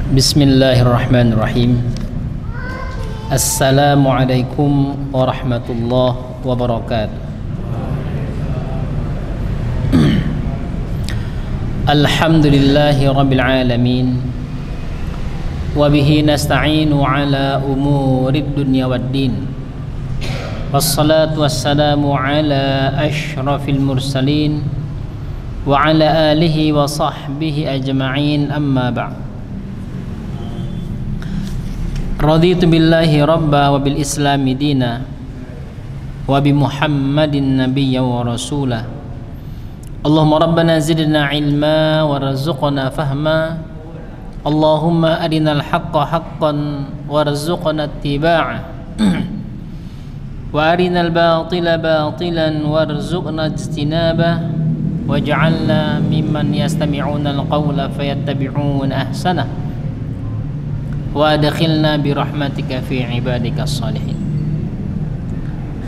Bismillahirrahmanirrahim. Assalamualaikum warahmatullahi wabarakatuh. Alhamdulillahi rabbil alamin. Wabihi nasta'inu ala umurid dunya waddin. Wassalatu wassalamu ala ashrafil mursalin wa ala alihi wa sahbihi ajma'in, amma ba'd. Raditu billahi rabba wa bil islami dina wa bi muhammadin nabiyya wa rasula. Allahumma rabbana zidna ilma wa razuqna fahma. Allahumma arinal haqqa haqqan warzuqna ittiba'ah wa arinal batila batilan warzuqna ijtinabah waj'alna mimman yastami'una al-qawla fayattabi'una ahsanah wa adkhilna bi rahmatika fi ibadikas salihin.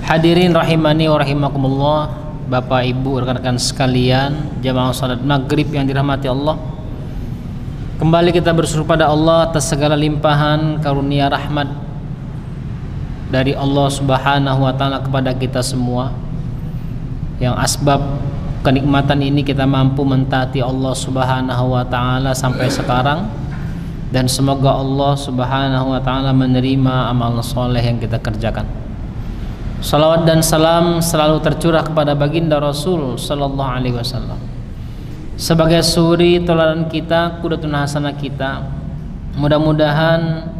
Hadirin rahimani wa rahimakumullah, Bapak Ibu rekan-rekan sekalian, jamaah salat maghrib yang dirahmati Allah. Kembali kita bersyukur pada Allah atas segala limpahan karunia rahmat dari Allah Subhanahu wa taala kepada kita semua, yang asbab kenikmatan ini kita mampu mentaati Allah Subhanahu wa taala sampai sekarang. Dan semoga Allah Subhanahu wa taala menerima amal soleh yang kita kerjakan. Salawat dan salam selalu tercurah kepada baginda Rasul sallallahu alaihi wasallam sebagai suri teladan kita, qudwatun hasanah kita. Mudah-mudahan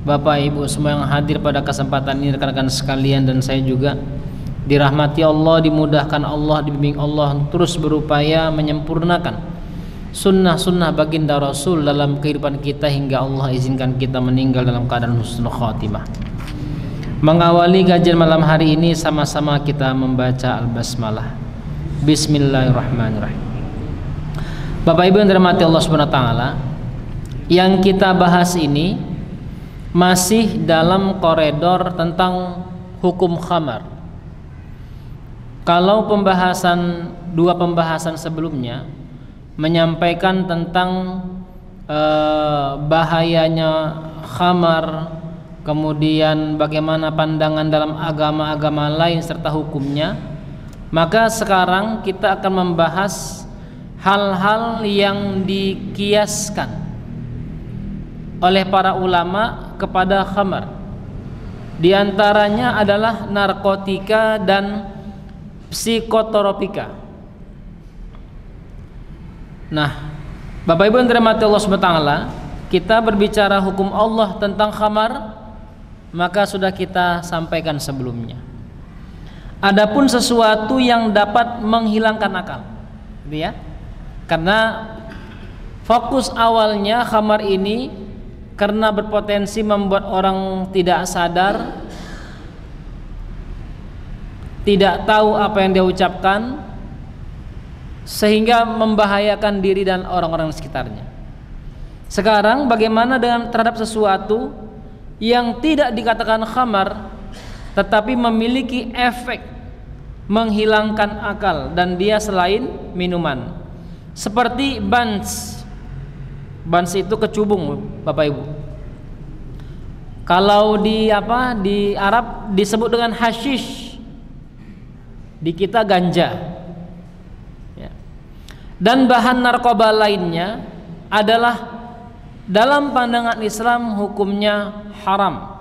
Bapak Ibu semua yang hadir pada kesempatan ini, rekan-rekan sekalian, dan saya juga dirahmati Allah, dimudahkan Allah, dibimbing Allah terus berupaya menyempurnakan sunnah-sunnah baginda Rasul dalam kehidupan kita hingga Allah izinkan kita meninggal dalam keadaan husnul khatimah. Mengawali kajian malam hari ini, sama-sama kita membaca Al-Basmalah. Bismillahirrahmanirrahim. Bapak Ibu yang dirahmati Allah Subhanahu wa taala, yang kita bahas ini masih dalam koridor tentang hukum khamar. Kalau dua pembahasan sebelumnya menyampaikan tentang bahayanya khamar, kemudian bagaimana pandangan dalam agama-agama lain serta hukumnya, maka sekarang kita akan membahas hal-hal yang dikiaskan oleh para ulama kepada khamar. Di antaranya adalah narkotika dan psikotropika. Nah, Bapak Ibu yang dirahmati Allah Subhanahu wa taala, kita berbicara hukum Allah tentang khamar, maka sudah kita sampaikan sebelumnya. Adapun sesuatu yang dapat menghilangkan akal, gitu ya. Karena fokus awalnya khamar ini karena berpotensi membuat orang tidak sadar, tidak tahu apa yang dia ucapkan, sehingga membahayakan diri dan orang-orang di sekitarnya. Sekarang bagaimana dengan terhadap sesuatu yang tidak dikatakan khamar tetapi memiliki efek menghilangkan akal dan dia selain minuman, seperti bans. Bans itu kecubung, Bapak Ibu. Kalau di Arab disebut dengan hashish, di kita ganja. Dan bahan narkoba lainnya adalah dalam pandangan Islam hukumnya haram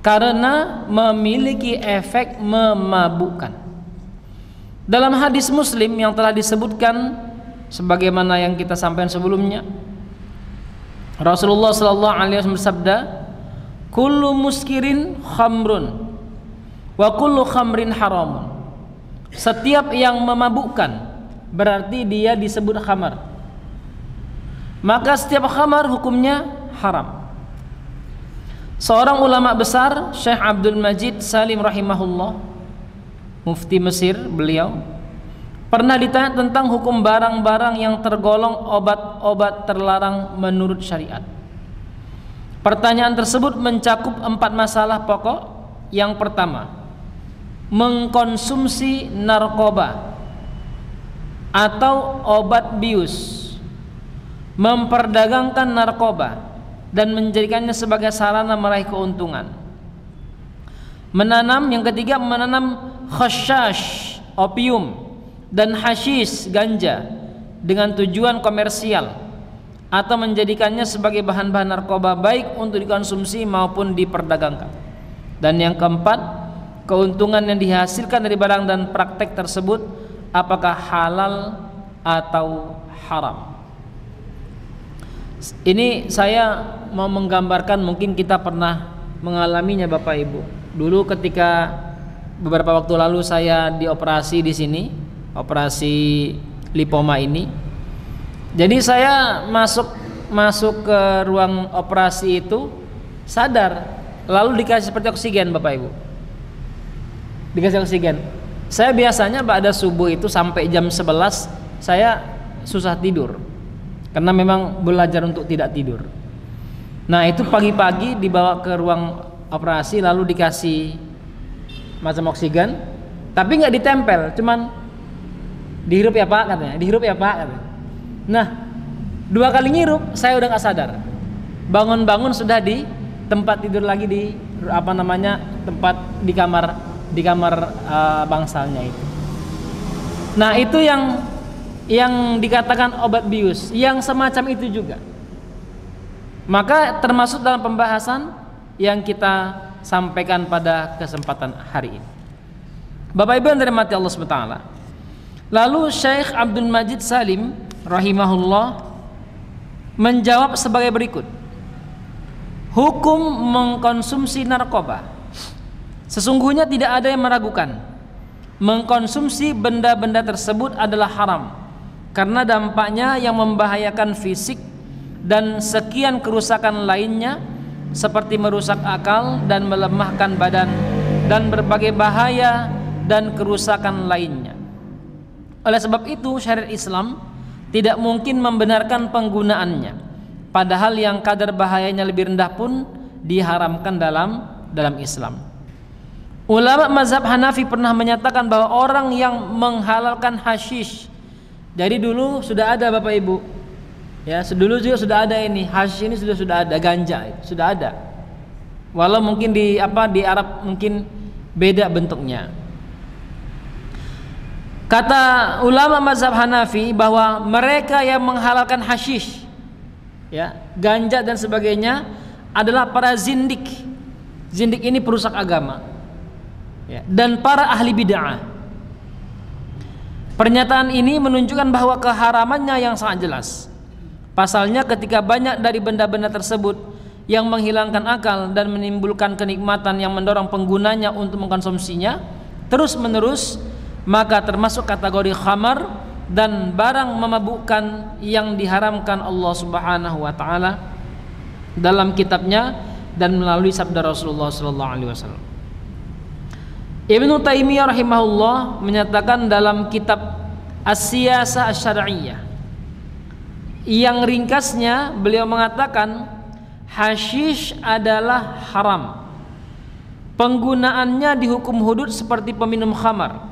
karena memiliki efek memabukkan. Dalam hadis Muslim yang telah disebutkan sebagaimana yang kita sampaikan sebelumnya, Rasulullah sallallahu alaihi wasallam bersabda, "Kullu muskirin khamrun wa kullu khamrin haramun." Setiap yang memabukkan berarti dia disebut khamar, maka setiap khamar hukumnya haram. Seorang ulama besar, Syekh Abdul Majid Salim rahimahullah, mufti Mesir, beliau pernah ditanya tentang hukum barang-barang yang tergolong obat-obat terlarang menurut syariat. Pertanyaan tersebut mencakup 4 masalah pokok. Yang pertama, mengkonsumsi narkoba atau obat bius memperdagangkan narkoba dan menjadikannya sebagai sarana meraih keuntungan. Menanam, yang ketiga, menanam khashash, opium, dan hashish, ganja, dengan tujuan komersial atau menjadikannya sebagai bahan-bahan narkoba baik untuk dikonsumsi maupun diperdagangkan. Dan yang keempat, keuntungan yang dihasilkan dari barang dan praktek tersebut apakah halal atau haram. Ini saya mau menggambarkan, mungkin kita pernah mengalaminya Bapak Ibu. Dulu ketika beberapa waktu lalu saya dioperasi di sini, operasi lipoma ini. Jadi saya masuk ke ruang operasi itu sadar, lalu dikasih seperti oksigen Bapak Ibu. Dikasih oksigen. Saya biasanya pada subuh itu sampai jam 11 saya susah tidur. Karena memang belajar untuk tidak tidur. Nah, itu pagi-pagi dibawa ke ruang operasi lalu dikasih macam oksigen, tapi nggak ditempel, cuman dihirup ya Pak katanya, dihirup ya Pak katanya. Nah, 2 kali ngirup saya udah nggak sadar. Bangun-bangun sudah di tempat tidur lagi di tempat di kamar bangsalnya itu. Nah, itu yang dikatakan obat bius, yang semacam itu juga. Maka termasuk dalam pembahasan yang kita sampaikan pada kesempatan hari ini. Bapak Ibu yang dirahmati Allah SWT. Lalu Syekh Abdul Majid Salim rahimahullah menjawab sebagai berikut. Hukum mengkonsumsi narkoba. Sesungguhnya tidak ada yang meragukan, mengkonsumsi benda-benda tersebut adalah haram karena dampaknya yang membahayakan fisik dan sekian kerusakan lainnya seperti merusak akal dan melemahkan badan dan berbagai bahaya dan kerusakan lainnya. Oleh sebab itu syariat Islam tidak mungkin membenarkan penggunaannya, padahal yang kadar bahayanya lebih rendah pun diharamkan dalam Islam. Ulama mazhab Hanafi pernah menyatakan bahwa orang yang menghalalkan hashish, jadi dulu sudah ada Bapak Ibu, ya dulu juga sudah ada ini hashish, ini sudah ada, ganja itu sudah ada, walau mungkin di Arab mungkin beda bentuknya. Kata ulama mazhab Hanafi bahwa mereka yang menghalalkan hashish, ya ganja dan sebagainya adalah para zindik. Zindik ini perusak agama, ya, dan para ahli bid'ah. Pernyataan ini menunjukkan bahwa keharamannya yang sangat jelas. Pasalnya ketika banyak dari benda-benda tersebut yang menghilangkan akal dan menimbulkan kenikmatan yang mendorong penggunanya untuk mengkonsumsinya terus menerus, maka termasuk kategori khamar dan barang memabukkan yang diharamkan Allah Subhanahu wa taala dalam kitabnya dan melalui sabda Rasulullah sallallahu alaihi wasallam. Ibnu Taimiyah rahimahullah menyatakan dalam kitab As-Siyasah Asy-Syar'iyyah, yang ringkasnya beliau mengatakan hashish adalah haram. Penggunaannya dihukum hudud seperti peminum khamar.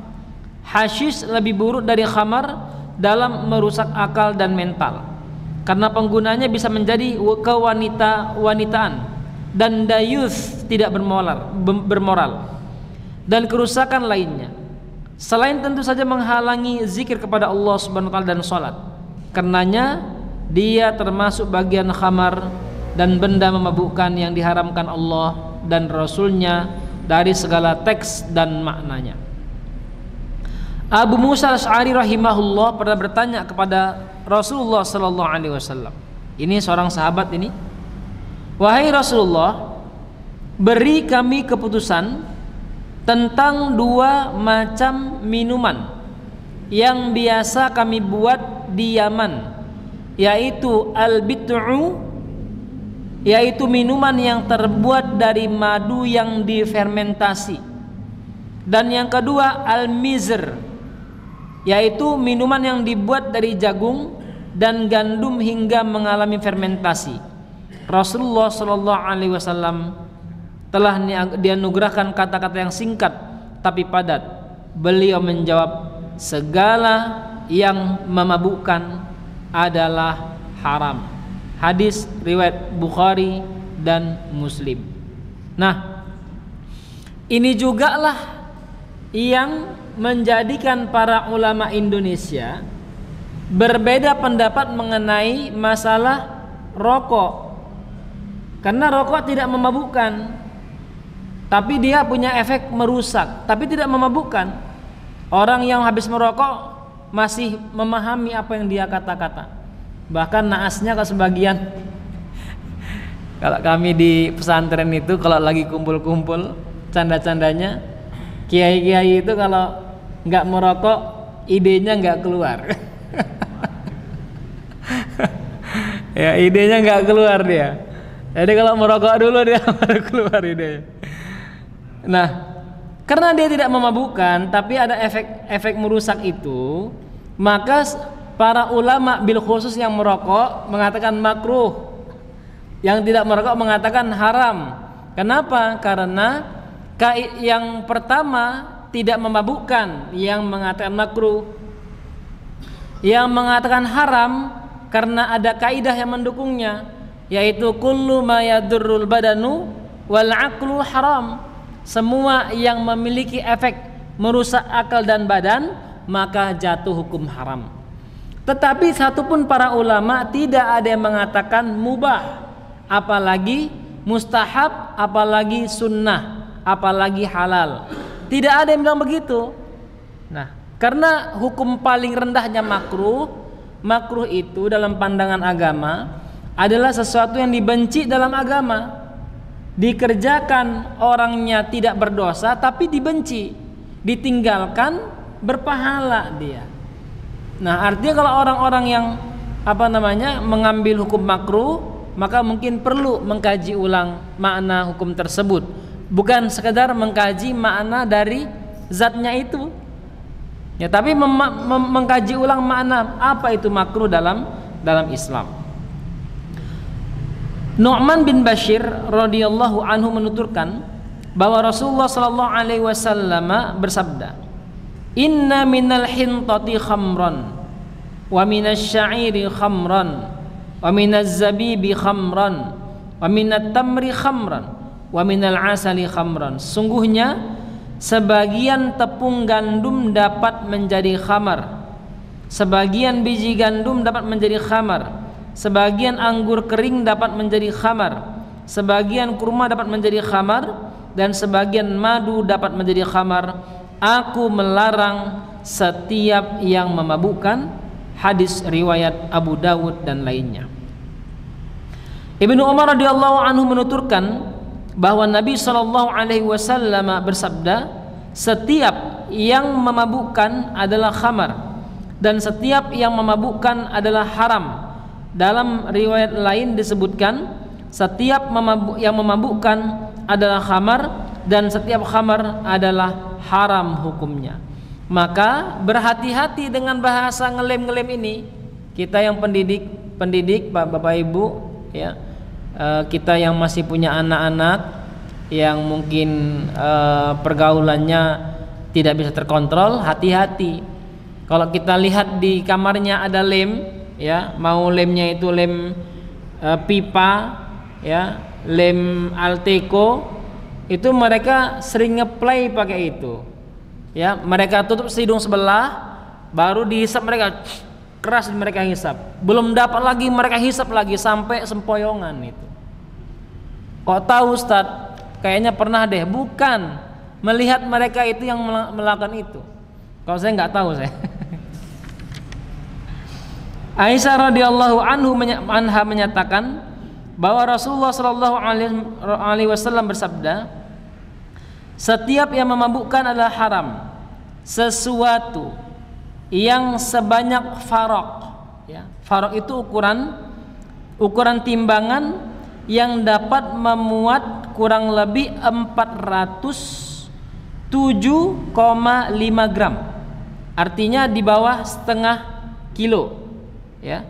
Hashish lebih buruk dari khamar dalam merusak akal dan mental, karena penggunanya bisa menjadi kewanitaan dan dayuth, tidak bermoral dan kerusakan lainnya. Selain tentu saja menghalangi zikir kepada Allah Subhanahu wa taala dan salat. Karenanya dia termasuk bagian khamar dan benda memabukkan yang diharamkan Allah dan Rasulnya dari segala teks dan maknanya. Abu Musa Al-Asy'ari rahimahullah pernah bertanya kepada Rasulullah sallallahu alaihi wasallam. Ini seorang sahabat ini. Wahai Rasulullah, beri kami keputusan tentang 2 macam minuman yang biasa kami buat di Yaman, yaitu al-bit'u, yaitu minuman yang terbuat dari madu yang difermentasi, dan yang kedua al-mizr, yaitu minuman yang dibuat dari jagung dan gandum hingga mengalami fermentasi. Rasulullah sallallahu alaihi wasallam telah dianugerahkan kata-kata yang singkat tapi padat. Beliau menjawab, segala yang memabukkan adalah haram. Hadis riwayat Bukhari dan Muslim. Nah, ini juga lah yang menjadikan para ulama Indonesia berbeda pendapat mengenai masalah rokok. Karena rokok tidak memabukkan, tapi dia punya efek merusak, tapi tidak memabukkan. Orang yang habis merokok masih memahami apa yang dia kata-kata. Bahkan naasnya ke sebagian. Kalau kami di pesantren itu kalau lagi kumpul-kumpul, canda-candanya kiai-kiai itu kalau nggak merokok idenya nggak keluar. Ya, idenya nggak keluar dia. Jadi kalau merokok dulu dia baru keluar idenya. Nah, karena dia tidak memabukkan tapi ada efek merusak itu, maka para ulama bil khusus yang merokok mengatakan makruh, yang tidak merokok mengatakan haram. Kenapa? Karena yang pertama tidak memabukkan, yang mengatakan makruh. Yang mengatakan haram karena ada kaidah yang mendukungnya, yaitu kullu ma yadurrul badanu wal aqlu haram. Semua yang memiliki efek merusak akal dan badan maka jatuh hukum haram. Tetapi satupun para ulama tidak ada yang mengatakan mubah, apalagi mustahab, apalagi sunnah, apalagi halal. Tidak ada yang bilang begitu. Nah, karena hukum paling rendahnya makruh, makruh itu dalam pandangan agama adalah sesuatu yang dibenci dalam agama. Dikerjakan orangnya tidak berdosa tapi dibenci, ditinggalkan berpahala dia. Nah, artinya kalau orang-orang yang mengambil hukum makruh, maka mungkin perlu mengkaji ulang makna hukum tersebut, bukan sekedar mengkaji makna dari zatnya itu. Ya, tapi mengkaji ulang makna apa itu makruh dalam Islam. Nu'man bin Bashir radhiyallahu anhu menuturkan bahwa Rasulullah sallallahu alaihi wasallam bersabda, "Inna minal hintati khamran wa minasy sya'iri khamran wa minaz zabibi khamran wa minat tamri khamran wa minal asali khamran." Sungguhnya sebagian tepung gandum dapat menjadi khamar, sebagian biji gandum dapat menjadi khamar, sebagian anggur kering dapat menjadi khamar, sebagian kurma dapat menjadi khamar, dan sebagian madu dapat menjadi khamar. Aku melarang setiap yang memabukkan. Hadis riwayat Abu Dawud dan lainnya. Ibnu Umar radhiyallahu anhu menuturkan bahwa Nabi sallallahu alaihi wasallam bersabda, setiap yang memabukkan adalah khamar dan setiap yang memabukkan adalah haram. Dalam riwayat lain disebutkan setiap yang memabukkan adalah khamar dan setiap khamar adalah haram hukumnya. Maka berhati-hati dengan bahasa ngelem-ngelem ini. Kita yang pendidik Bapak Ibu ya, kita yang masih punya anak-anak yang mungkin pergaulannya tidak bisa terkontrol, hati-hati. Kalau kita lihat di kamarnya ada lem, ya, mau lemnya itu lem pipa, ya, lem Alteco, itu mereka sering ngeplay pakai itu. Ya, mereka tutup hidung sebelah, baru dihisap mereka, keras mereka hisap. Belum dapat lagi mereka hisap lagi sampai sempoyongan itu. Kok tahu Ustaz? Kayaknya pernah deh. Bukan, melihat mereka itu yang melakukan itu. Kalau saya nggak tahu saya. Aisyah radhiyallahu anha menyatakan bahwa Rasulullah sallallahu alaihi wasallam bersabda, setiap yang memabukkan adalah haram, sesuatu yang sebanyak faraq, ya. Faraq itu ukuran timbangan yang dapat memuat kurang lebih 407,5 gram. Artinya di bawah setengah kilo. Ya.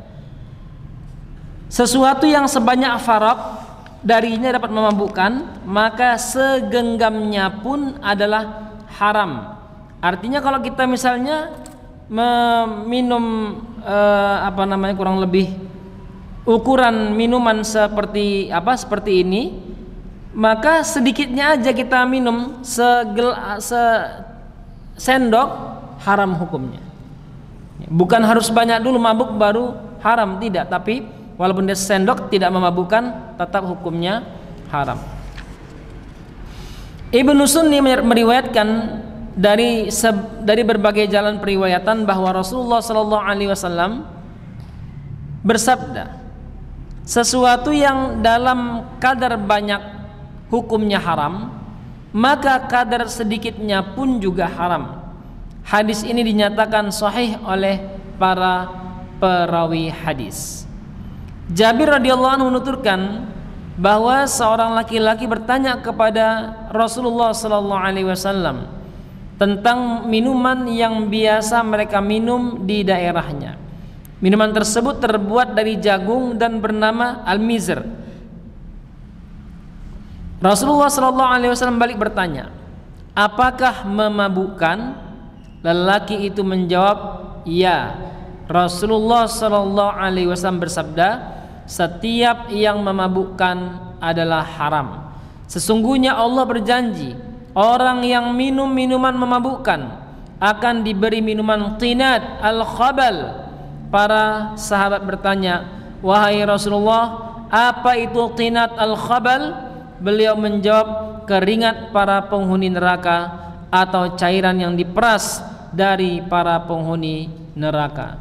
Sesuatu yang sebanyak faraq darinya dapat memabukkan, maka segenggamnya pun adalah haram. Artinya kalau kita misalnya meminum kurang lebih ukuran minuman seperti ini, maka sedikitnya aja kita minum sendok haram hukumnya. Bukan harus banyak dulu mabuk baru haram, tidak, tapi walaupun dia sendok tidak memabukkan tetap hukumnya haram. Ibnu Sunni meriwayatkan dari berbagai jalan periwayatan bahwa Rasulullah sallallahu alaihi wasallam bersabda, sesuatu yang dalam kadar banyak hukumnya haram, maka kadar sedikitnya pun juga haram. Hadis ini dinyatakan sahih oleh para perawi hadis. Jabir radhiyallahu anhu menuturkan bahwa seorang laki-laki bertanya kepada Rasulullah sallallahu alaihi wasallam tentang minuman yang biasa mereka minum di daerahnya. Minuman tersebut terbuat dari jagung dan bernama al-mizr. Rasulullah sallallahu alaihi wasallam balik bertanya, apakah memabukkan? Lelaki itu menjawab, ya. Rasulullah sallallahu alaihi wasallam bersabda, setiap yang memabukkan adalah haram. Sesungguhnya Allah berjanji, orang yang minum minuman memabukkan akan diberi minuman tinat al-khabal. Para sahabat bertanya, wahai Rasulullah, apa itu tinat al-khabal? Beliau menjawab, keringat para penghuni neraka atau cairan yang diperas dari para penghuni neraka.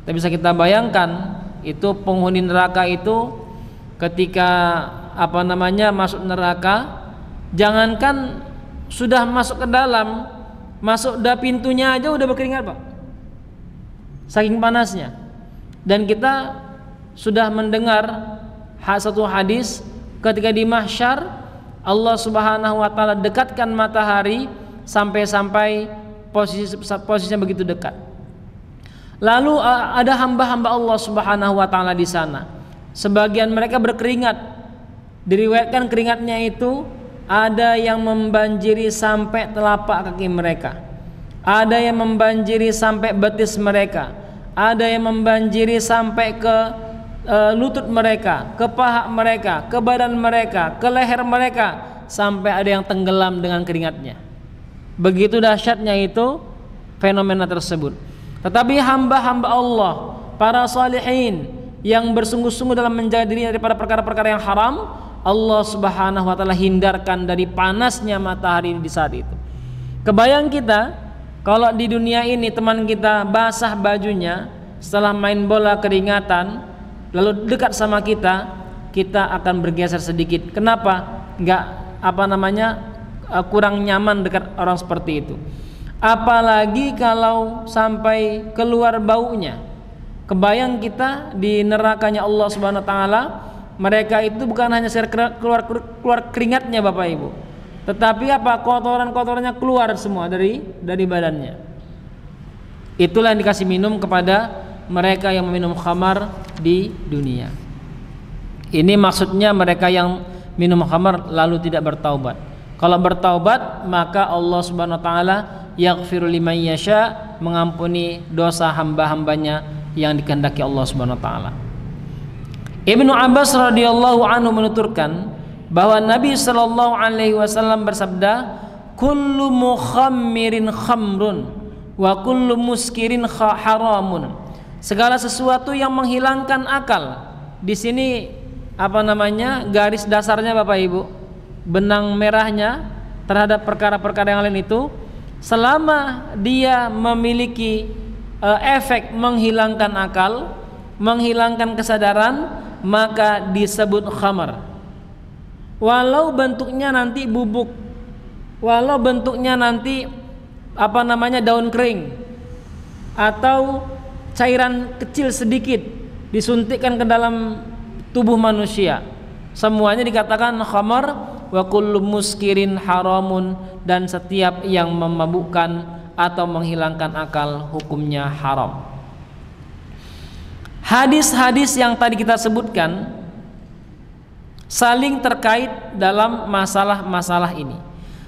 Tapi bisa kita bayangkan, itu penghuni neraka itu ketika masuk neraka, jangankan sudah masuk ke dalam, masuk pintunya aja udah berkeringat, Pak. Saking panasnya. Dan kita sudah mendengar satu hadis ketika di mahsyar Allah Subhanahu wa taala dekatkan matahari sampai posisinya begitu dekat. Lalu ada hamba-hamba Allah Subhanahu wa taala di sana. Sebagian mereka berkeringat. Diriwayatkan keringatnya itu ada yang membanjiri sampai telapak kaki mereka. Ada yang membanjiri sampai betis mereka. Ada yang membanjiri sampai ke lutut mereka, ke paha mereka, ke badan mereka, ke leher mereka, sampai ada yang tenggelam dengan keringatnya. Begitu dahsyatnya itu fenomena tersebut. Tetapi hamba-hamba Allah, para salihin yang bersungguh-sungguh dalam menjaga diri daripada perkara-perkara yang haram, Allah Subhanahu wa taala hindarkan dari panasnya matahari di saat itu. Kebayang kita kalau di dunia ini teman kita basah bajunya setelah main bola keringatan, lalu dekat sama kita, kita akan bergeser sedikit. Kenapa? Kurang nyaman dekat orang seperti itu. Apalagi kalau sampai keluar baunya. Kebayang kita di nerakanya Allah Subhanahu wa taala, mereka itu bukan hanya keluar keringatnya Bapak Ibu, tetapi kotoran-kotorannya keluar semua dari badannya. Itulah yang dikasih minum kepada mereka yang meminum khamar di dunia. Ini maksudnya mereka yang minum khamar lalu tidak bertaubat. Kalau bertaubat, maka Allah Subhanahu wa taala yaghfiru liman yasha, mengampuni dosa hamba-hambanya yang dikehendaki Allah Subhanahu wa taala. Ibnu Abbas radhiyallahu anhu menuturkan bahwa Nabi sallallahu alaihi wasallam bersabda, kullu mukhammirin khamrun wa kullu muskirin haramun. Segala sesuatu yang menghilangkan akal. Di sini garis dasarnya Bapak Ibu, benang merahnya terhadap perkara-perkara yang lain itu, selama dia memiliki efek menghilangkan akal, menghilangkan kesadaran, maka disebut khamar. Walau bentuknya nanti bubuk, walau bentuknya nanti daun kering atau cairan kecil sedikit disuntikkan ke dalam tubuh manusia, semuanya dikatakan khamar. Wa kullu muskirin haramun, dan setiap yang memabukkan atau menghilangkan akal hukumnya haram. Hadis-hadis yang tadi kita sebutkan saling terkait dalam masalah-masalah ini.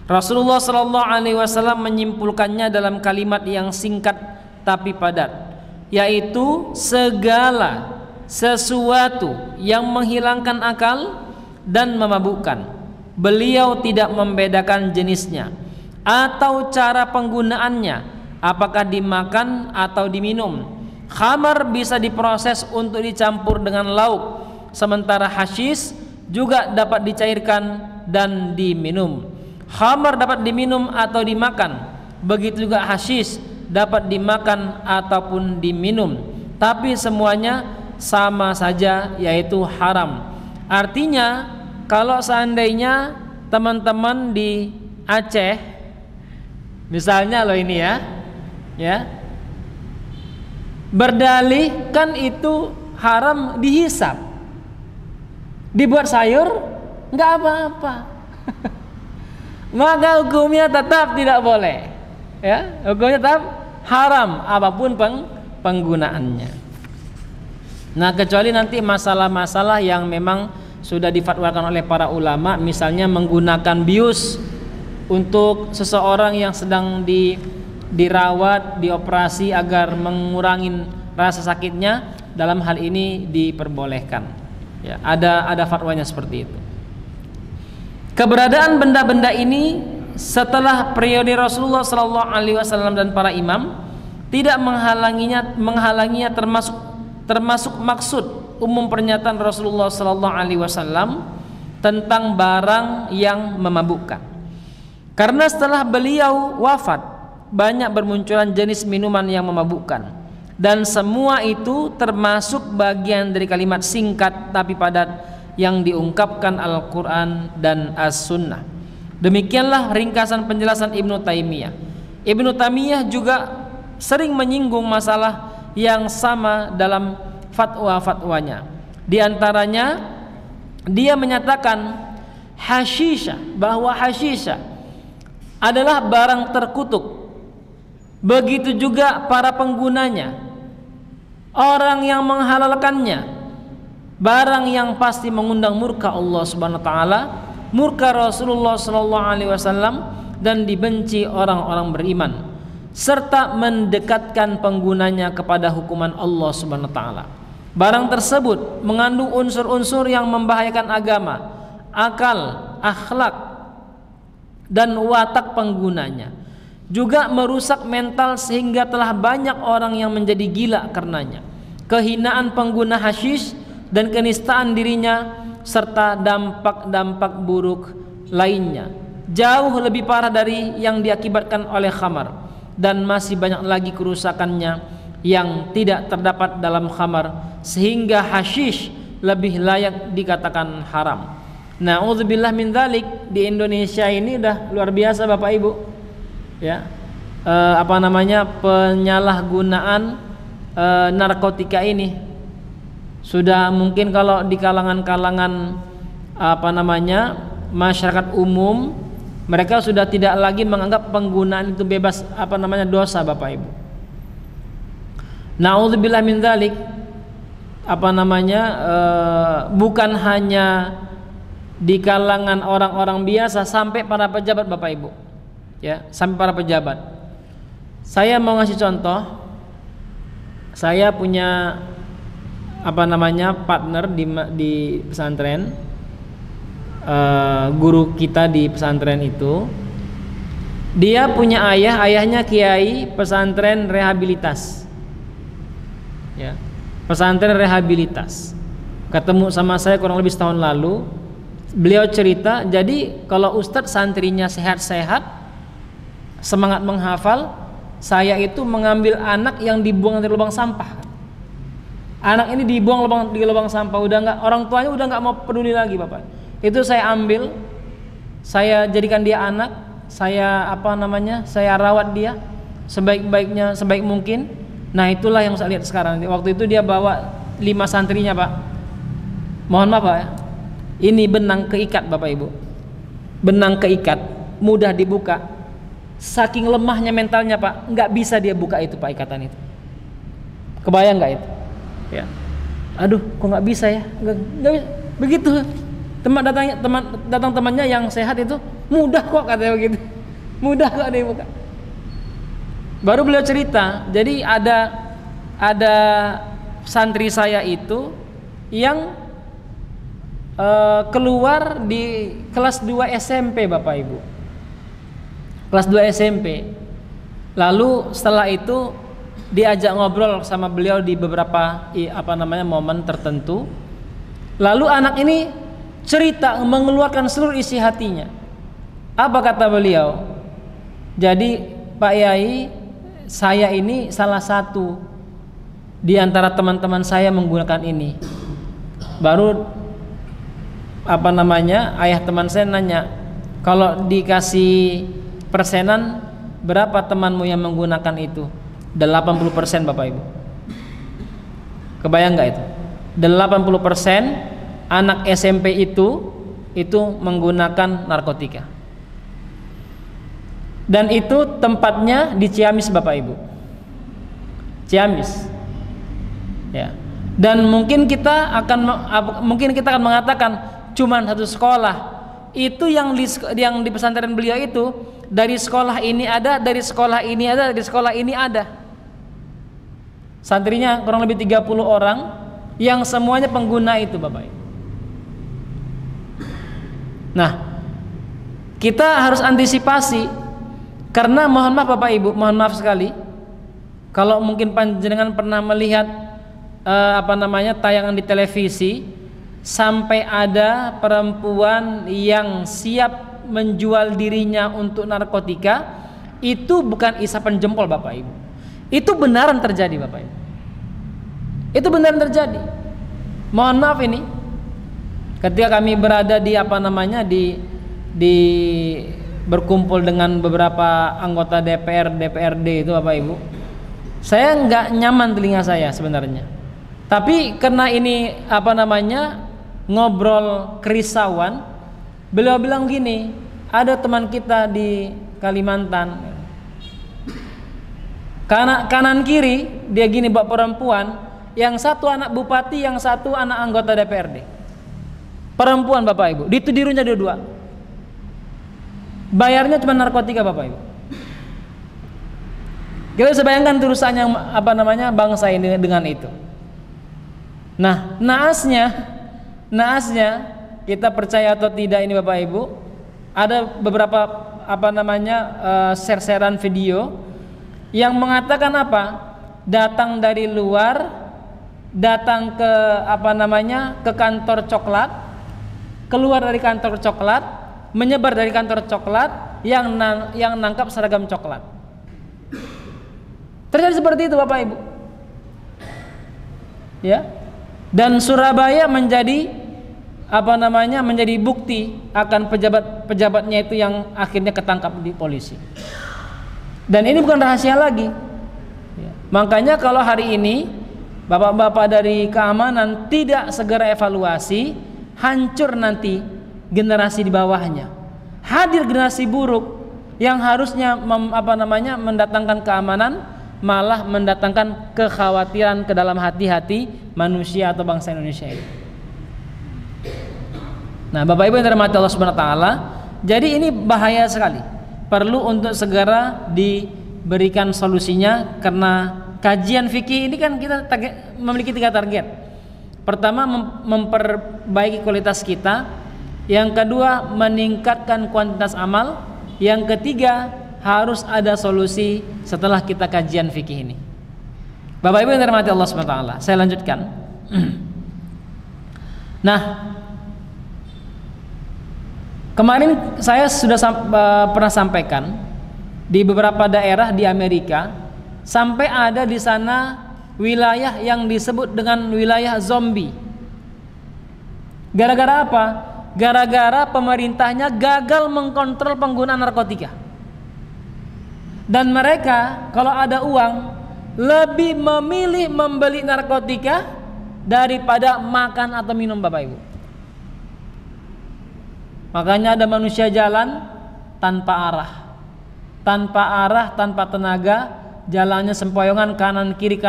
Rasulullah sallallahu alaihi wasallam menyimpulkannya dalam kalimat yang singkat tapi padat, yaitu segala sesuatu yang menghilangkan akal dan memabukkan. Beliau tidak membedakan jenisnya atau cara penggunaannya, apakah dimakan atau diminum. Khamar bisa diproses untuk dicampur dengan lauk, sementara hasyis juga dapat dicairkan dan diminum. Khamar dapat diminum atau dimakan, begitu juga hasyis dapat dimakan ataupun diminum, tapi semuanya sama saja, yaitu haram. Artinya kalau seandainya teman-teman di Aceh misalnya loh ini ya berdalih kan itu haram dihisap, dibuat sayur nggak apa-apa maka hukumnya tetap tidak boleh, ya, hukumnya tetap haram apapun penggunaannya. Nah, kecuali nanti masalah-masalah yang memang sudah difatwakan oleh para ulama, misalnya menggunakan bius untuk seseorang yang sedang dirawat, dioperasi agar mengurangi rasa sakitnya, dalam hal ini diperbolehkan. Ya, ada fatwanya seperti itu. Keberadaan benda-benda ini setelah periode Rasulullah SAW dan para imam tidak menghalanginya termasuk maksud umum pernyataan Rasulullah SAW tentang barang yang memabukkan. Karena setelah beliau wafat banyak bermunculan jenis minuman yang memabukkan, dan semua itu termasuk bagian dari kalimat singkat tapi padat yang diungkapkan Al-Quran dan As-Sunnah. Demikianlah ringkasan penjelasan Ibnu Taimiyah. Ibnu Taimiyah juga sering menyinggung masalah yang sama dalam fatwa-fatwanya. Di antaranya dia menyatakan bahwa hasyisha adalah barang terkutuk. Begitu juga para penggunanya, orang yang menghalalkannya, barang yang pasti mengundang murka Allah Subhanahu wa taala, murka Rasulullah sallallahu alaihi wasallam, dan dibenci orang-orang beriman, serta mendekatkan penggunanya kepada hukuman Allah Subhanahu wa taala. Barang tersebut mengandung unsur-unsur yang membahayakan agama, akal, akhlak, dan watak penggunanya. Juga merusak mental sehingga telah banyak orang yang menjadi gila karenanya. Kehinaan pengguna hasyish dan kenistaan dirinya serta dampak-dampak buruk lainnya jauh lebih parah dari yang diakibatkan oleh khamar, dan masih banyak lagi kerusakannya yang tidak terdapat dalam khamar sehingga hasyish lebih layak dikatakan haram. Na'udzubillah min dzalik. Di Indonesia ini udah luar biasa Bapak Ibu, ya, penyalahgunaan narkotika ini sudah mungkin kalau di kalangan masyarakat umum, mereka sudah tidak lagi menganggap penggunaan itu bebas dosa Bapak Ibu. Na'udzubillah min dzalik. Bukan hanya di kalangan orang-orang biasa, sampai para pejabat Bapak Ibu, ya, sampai para pejabat. Saya mau ngasih contoh. Saya punya partner di pesantren, guru kita di pesantren itu, dia punya ayahnya kiai pesantren rehabilitas, ya, pesantren rehabilitas. Ketemu sama saya kurang lebih setahun lalu. Beliau cerita, jadi kalau ustadz santrinya sehat-sehat, semangat menghafal, saya itu mengambil anak yang dibuang dari lubang sampah. Anak ini dibuang di lubang sampah, udah nggak, orang tuanya udah nggak mau peduli lagi Bapak. Itu saya ambil, saya jadikan dia anak, saya saya rawat dia sebaik-baiknya, sebaik mungkin. Nah, itulah yang saya lihat sekarang. Waktu itu dia bawa 5 santrinya Pak. Mohon maaf Pak ya. Ini benang keikat Bapak Ibu. Benang keikat, mudah dibuka. Saking lemahnya mentalnya Pak, nggak bisa dia buka itu Pak, ikatan itu. Kebayang nggak itu? Ya. Aduh, kok nggak bisa ya? Nggak bisa. Begitu. Datang temannya yang sehat itu, mudah kok katanya begitu. Mudah kok dia buka. Baru beliau cerita, jadi ada santri saya itu yang keluar di kelas 2 SMP Bapak Ibu. Kelas 2 SMP. Lalu setelah itu diajak ngobrol sama beliau di beberapa momen tertentu. Lalu anak ini cerita, mengeluarkan seluruh isi hatinya. Apa kata beliau? Jadi Pak Yai, saya ini salah satu di antara teman-teman saya menggunakan ini. Baru ayah teman saya nanya, kalau dikasih persenan berapa temanmu yang menggunakan itu? 80% Bapak Ibu. Kebayang nggak itu? 80% anak SMP itu menggunakan narkotika. Dan itu tempatnya di Ciamis Bapak Ibu. Ciamis. Ya. Dan mungkin kita akan mengatakan cuman satu sekolah. Itu yang di pesantren beliau itu, dari sekolah ini ada, dari sekolah ini ada, dari sekolah ini ada. Santrinya kurang lebih 30 orang yang semuanya pengguna itu Bapak Ibu. Nah, kita harus antisipasi, karena mohon maaf Bapak Ibu, mohon maaf sekali, kalau mungkin panjenengan pernah melihat tayangan di televisi, sampai ada perempuan yang siap menjual dirinya untuk narkotika. Itu bukan isapan jempol Bapak Ibu, itu benaran terjadi Bapak Ibu. Itu benaran terjadi. Mohon maaf ini, ketika kami berada di di berkumpul dengan beberapa anggota DPR, DPRD itu Bapak Ibu, saya nggak nyaman telinga saya sebenarnya. Tapi karena ini ngobrol kerisauan, beliau bilang gini, ada teman kita di Kalimantan, kanan kiri dia gini bawa perempuan, yang satu anak bupati, yang satu anak anggota DPRD, perempuan Bapak Ibu, ditirunya dua-dua, bayarnya cuma narkotika Bapak Ibu. Kita bisa bayangkan rusaknya bangsa ini dengan itu. Nah, naasnya kita percaya atau tidak ini Bapak Ibu, ada beberapa share-sharean video yang mengatakan datang dari luar, datang ke ke kantor coklat, keluar dari kantor coklat, menyebar dari kantor coklat, yang nangkap seragam coklat. Terjadi seperti itu Bapak Ibu. Ya. Dan Surabaya menjadi menjadi bukti akan pejabatnya itu yang akhirnya ketangkap di polisi. Dan ini bukan rahasia lagi. Ya. Makanya kalau hari ini bapak-bapak dari keamanan tidak segera evaluasi, hancur nanti generasi di bawahnya. Hadir generasi buruk yang harusnya mendatangkan keamanan, malah mendatangkan kekhawatiran ke dalam hati-hati manusia atau bangsa Indonesia ini. Nah, Bapak Ibu yang dirahmati Allah Subhanahu wa taala, jadi ini bahaya sekali. Perlu untuk segera diberikan solusinya, karena kajian fikih ini kan kita memiliki 3 target. Pertama, memperbaiki kualitas kita. Yang kedua, meningkatkan kuantitas amal. Yang ketiga, harus ada solusi setelah kita kajian fikih ini. Bapak Ibu yang dirahmati Allah Subhanahu wa taala, saya lanjutkan. Nah, kemarin saya sudah pernah sampaikan di beberapa daerah di Amerika, sampai ada di sana wilayah yang disebut dengan wilayah zombie. Gara-gara apa? Gara-gara pemerintahnya gagal mengkontrol penggunaan narkotika. Dan mereka kalau ada uang lebih memilih membeli narkotika daripada makan atau minum Bapak Ibu. Makanya ada manusia jalan tanpa arah, tanpa tenaga, jalannya sempoyongan, kanan kiri,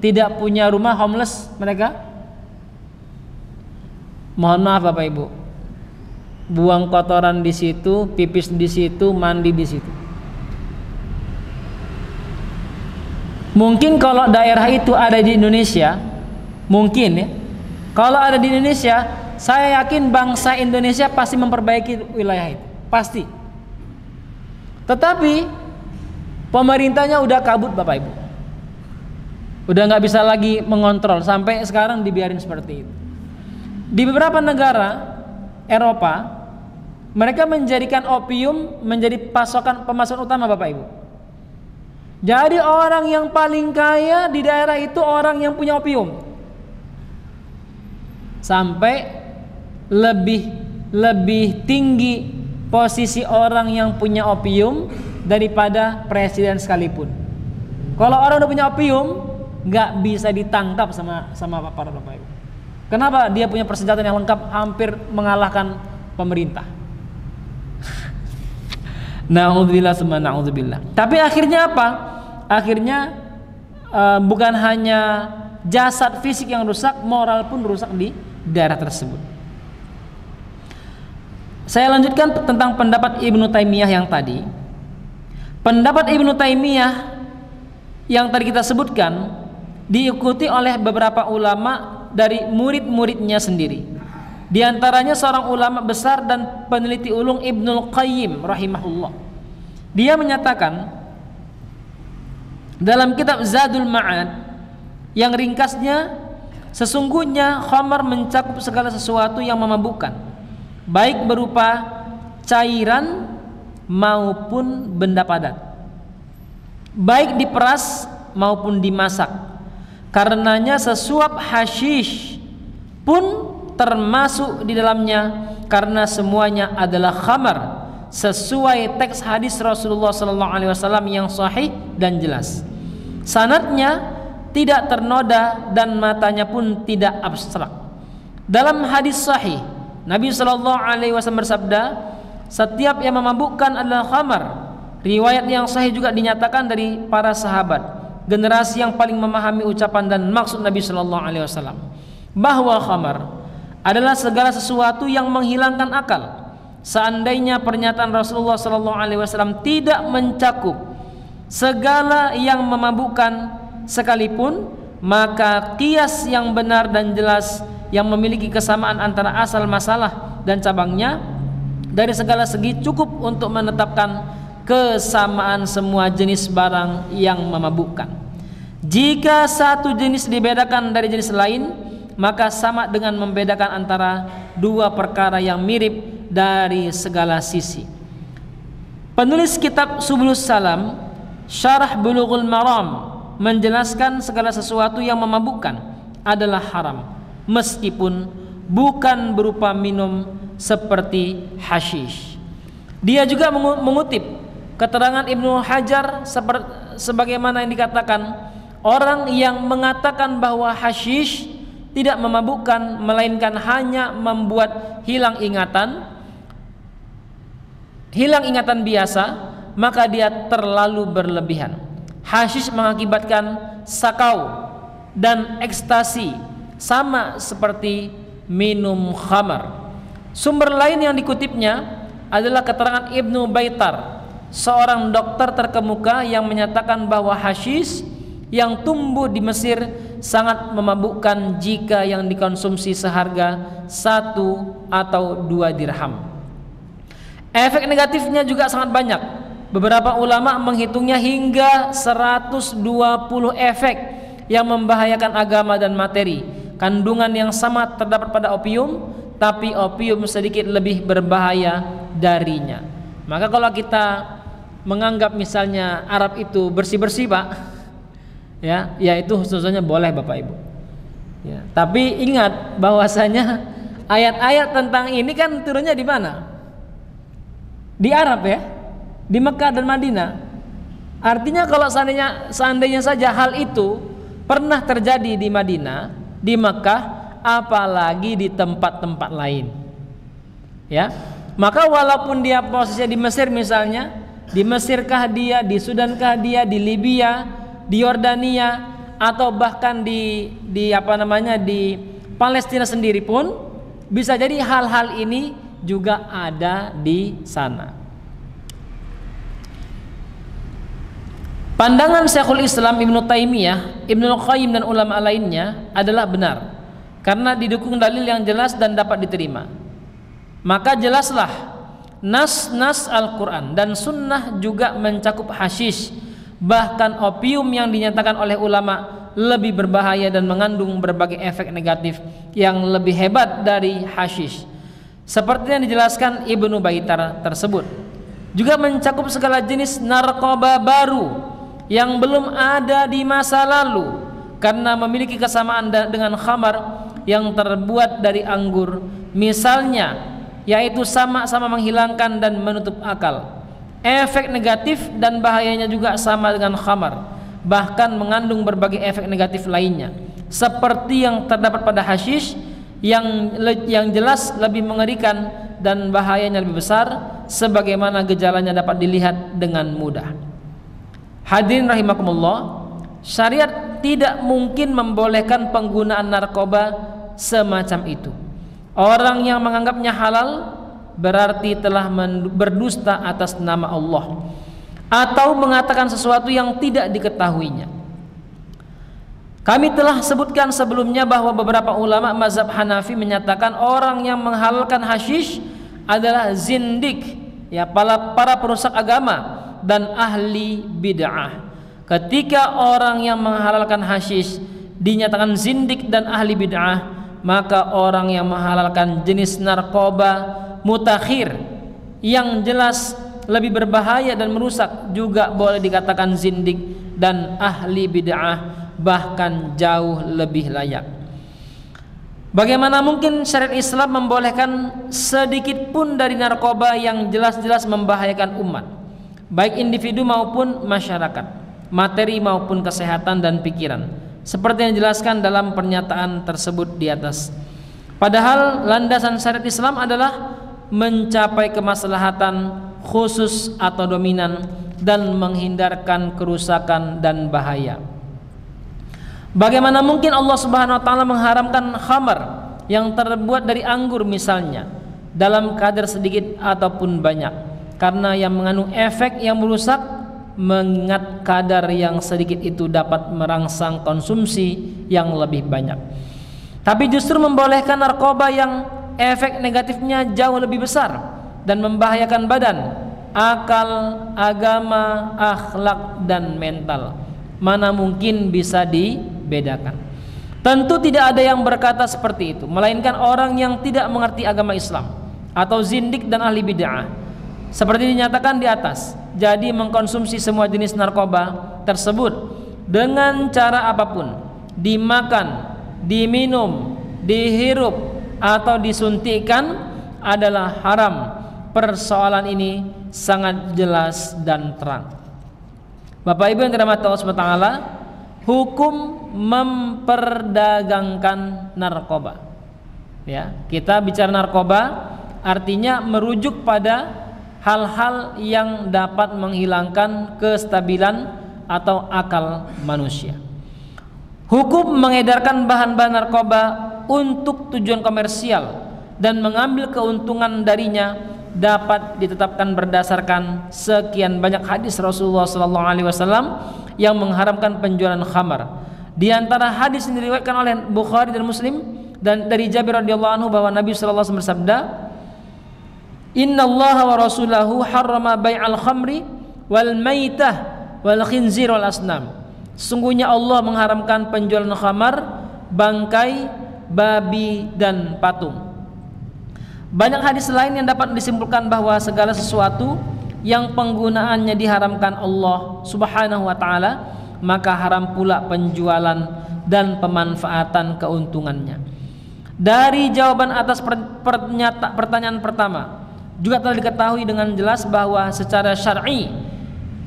tidak punya rumah, homeless mereka. Mohon maaf Bapak Ibu, buang kotoran di situ, pipis di situ, mandi di situ. Mungkin kalau daerah itu ada di Indonesia, mungkin ya, kalau ada di Indonesia, saya yakin bangsa Indonesia pasti memperbaiki wilayah itu, pasti. Tetapi pemerintahnya udah kabut Bapak Ibu, udah nggak bisa lagi mengontrol, sampai sekarang dibiarin seperti itu. Di beberapa negara Eropa, mereka menjadikan opium menjadi pemasukan utama Bapak Ibu. Jadi orang yang paling kaya di daerah itu orang yang punya opium. Sampai lebih tinggi posisi orang yang punya opium daripada presiden sekalipun. Kalau orang udah punya opium, nggak bisa ditangkap sama para Bapak Ibu. Kenapa? Dia punya persenjataan yang lengkap, hampir mengalahkan pemerintah. Na'udzubillah summa na'udzubillah. Tapi akhirnya apa? Akhirnya bukan hanya jasad fisik yang rusak, moral pun rusak di daerah tersebut. Saya lanjutkan tentang pendapat Ibnu Taimiyah yang tadi. Pendapat Ibnu Taimiyah yang tadi kita sebutkan diikuti oleh beberapa ulama dari murid-muridnya sendiri. Di antaranya seorang ulama besar dan peneliti ulung Ibnul Qayyim rahimahullah. Dia menyatakan dalam kitab Zadul Ma'ad yang ringkasnya, sesungguhnya khamar mencakup segala sesuatu yang memabukkan, baik berupa cairan maupun benda padat, baik diperas maupun dimasak. Karenanya sesuap hasyish pun termasuk di dalamnya, karena semuanya adalah khamar sesuai teks hadis Rasulullah SAW yang sahih dan jelas. Sanadnya tidak ternoda dan matanya pun tidak abstrak. Dalam hadis sahih, Nabi SAW bersabda, setiap yang memabukkan adalah khamar. Riwayat yang sahih juga dinyatakan dari para sahabat, generasi yang paling memahami ucapan dan maksud Nabi SAW, bahwa khamar adalah segala sesuatu yang menghilangkan akal. Seandainya pernyataan Rasulullah SAW tidak mencakup segala yang memabukkan sekalipun, maka qiyas yang benar dan jelas yang memiliki kesamaan antara asal masalah dan cabangnya dari segala segi cukup untuk menetapkan kesamaan semua jenis barang yang memabukkan. Jika satu jenis dibedakan dari jenis lain, maka sama dengan membedakan antara dua perkara yang mirip dari segala sisi. Penulis kitab Subulus Salam, Syarah Bulughul Maram, menjelaskan segala sesuatu yang memabukkan adalah haram, meskipun bukan berupa minum seperti hasyish. Dia juga mengutip keterangan Ibnu Hajar sebagaimana yang dikatakan, orang yang mengatakan bahwa hasyish tidak memabukkan melainkan hanya membuat hilang ingatan biasa, maka dia terlalu berlebihan. Hasyish mengakibatkan sakau dan ekstasi, sama seperti minum khamar. Sumber lain yang dikutipnya adalah keterangan Ibnu Baitar, seorang dokter terkemuka yang menyatakan bahwa hasyish yang tumbuh di Mesir sangat memabukkan jika yang dikonsumsi seharga 1 atau 2 dirham. Efek negatifnya juga sangat banyak. Beberapa ulama menghitungnya hingga 120 efek yang membahayakan agama dan materi. Kandungan yang sama terdapat pada opium, tapi opium sedikit lebih berbahaya darinya. Maka kalau kita menganggap misalnya Arab itu bersih-bersih Pak, ya itu khususnya boleh Bapak Ibu. Ya, tapi ingat bahwasanya ayat-ayat tentang ini kan turunnya di mana? Di Arab ya, di Mekah dan Madinah. Artinya kalau seandainya saja hal itu pernah terjadi di Madinah, di Mekah, apalagi di tempat-tempat lain. Ya, maka walaupun dia posisinya di Mesir misalnya, di Mesirkah dia, di Sudankah dia, di Libya, di Yordania, atau bahkan di Palestina sendiri pun bisa jadi hal-hal ini juga ada di sana. Pandangan Syekhul Islam Ibnu Taimiyah, Ibnu Qayyim dan ulama lainnya adalah benar karena didukung dalil yang jelas dan dapat diterima. Maka jelaslah nas-nas Al-Quran dan Sunnah juga mencakup hasyish, bahkan opium yang dinyatakan oleh ulama lebih berbahaya dan mengandung berbagai efek negatif yang lebih hebat dari hasyish, seperti yang dijelaskan Ibnu Baitar tersebut. Juga mencakup segala jenis narkoba baru yang belum ada di masa lalu karena memiliki kesamaan dengan khamar yang terbuat dari anggur misalnya, yaitu sama-sama menghilangkan dan menutup akal. Efek negatif dan bahayanya juga sama dengan khamar, bahkan mengandung berbagai efek negatif lainnya seperti yang terdapat pada hasyish yang jelas lebih mengerikan dan bahayanya lebih besar sebagaimana gejalanya dapat dilihat dengan mudah. Hadirin rahimakumullah, syariat tidak mungkin membolehkan penggunaan narkoba semacam itu. Orang yang menganggapnya halal berarti telah berdusta atas nama Allah atau mengatakan sesuatu yang tidak diketahuinya. Kami telah sebutkan sebelumnya bahwa beberapa ulama mazhab Hanafi menyatakan orang yang menghalalkan hasyish adalah zindik, ya, para perusak agama dan ahli bid'ah. Ketika orang yang menghalalkan hasyish dinyatakan zindik dan ahli bid'ah, maka orang yang menghalalkan jenis narkoba mutakhir yang jelas lebih berbahaya dan merusak juga boleh dikatakan zindik dan ahli bid'ah, bahkan jauh lebih layak. Bagaimana mungkin syariat Islam membolehkan sedikit pun dari narkoba yang jelas-jelas membahayakan umat, baik individu maupun masyarakat, materi maupun kesehatan dan pikiran, seperti yang dijelaskan dalam pernyataan tersebut di atas. Padahal landasan syariat Islam adalah mencapai kemaslahatan khusus atau dominan dan menghindarkan kerusakan dan bahaya. Bagaimana mungkin Allah Subhanahu wa taala mengharamkan khamar yang terbuat dari anggur misalnya dalam kadar sedikit ataupun banyak, karena yang mengandung efek yang merusak, mengingat kadar yang sedikit itu dapat merangsang konsumsi yang lebih banyak. Tapi justru membolehkan narkoba yang efek negatifnya jauh lebih besar dan membahayakan badan, akal, agama, akhlak dan mental. Mana mungkin bisa dibedakan? Tentu tidak ada yang berkata seperti itu, melainkan orang yang tidak mengerti agama Islam atau zindik dan ahli bid'ah, seperti dinyatakan di atas. Jadi mengkonsumsi semua jenis narkoba tersebut dengan cara apapun, dimakan, diminum, dihirup atau disuntikkan adalah haram. Persoalan ini sangat jelas dan terang. Bapak Ibu yang dirahmati Allah Subhanahu wa taala, hukum memperdagangkan narkoba. Ya, kita bicara narkoba artinya merujuk pada hal-hal yang dapat menghilangkan kestabilan atau akal manusia. Hukum mengedarkan bahan-bahan narkoba untuk tujuan komersial dan mengambil keuntungan darinya dapat ditetapkan berdasarkan sekian banyak hadis Rasulullah SAW yang mengharamkan penjualan khamar. Di antara hadis yang diriwayatkan oleh Bukhari dan Muslim dan dari Jabir radhiyallahu anhu bahwa Nabi SAW bersabda, "Innallaha wa rasulahu harrama bai'al khamri wal maitah wal khinzir wal asnam." Sungguhnya Allah mengharamkan penjualan khamar, bangkai, babi dan patung. Banyak hadis lain yang dapat disimpulkan bahwa segala sesuatu yang penggunaannya diharamkan Allah Subhanahu wa taala, maka haram pula penjualan dan pemanfaatan keuntungannya. Dari jawaban atas pertanyaan pertama, juga telah diketahui dengan jelas bahwa secara syar'i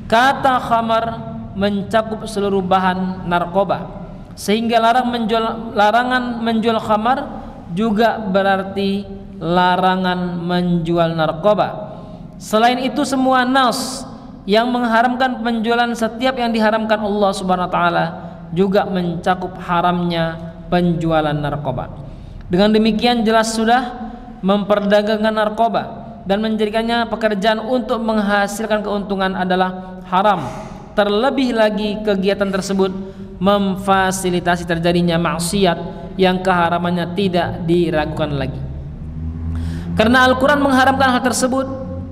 kata khamar mencakup seluruh bahan narkoba, sehingga larangan menjual khamar juga berarti larangan menjual narkoba. Selain itu, semua nas yang mengharamkan penjualan setiap yang diharamkan Allah Subhanahu wa taala juga mencakup haramnya penjualan narkoba. Dengan demikian jelas sudah memperdagangkan narkoba dan menjadikannya pekerjaan untuk menghasilkan keuntungan adalah haram, terlebih lagi kegiatan tersebut memfasilitasi terjadinya maksiat yang keharamannya tidak diragukan lagi. Karena Al-Quran mengharamkan hal tersebut,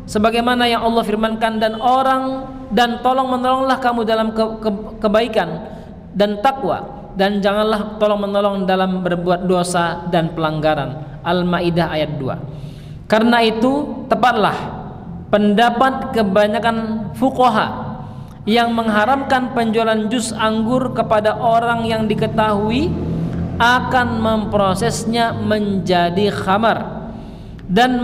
sebagaimana yang Allah firmankan, dan tolong menolonglah kamu dalam kebaikan dan takwa, dan janganlah tolong menolong dalam berbuat dosa dan pelanggaran. Al-Maidah ayat 2. Karena itu tepatlah pendapat kebanyakan fuqaha yang mengharamkan penjualan jus anggur kepada orang yang diketahui akan memprosesnya menjadi khamar, dan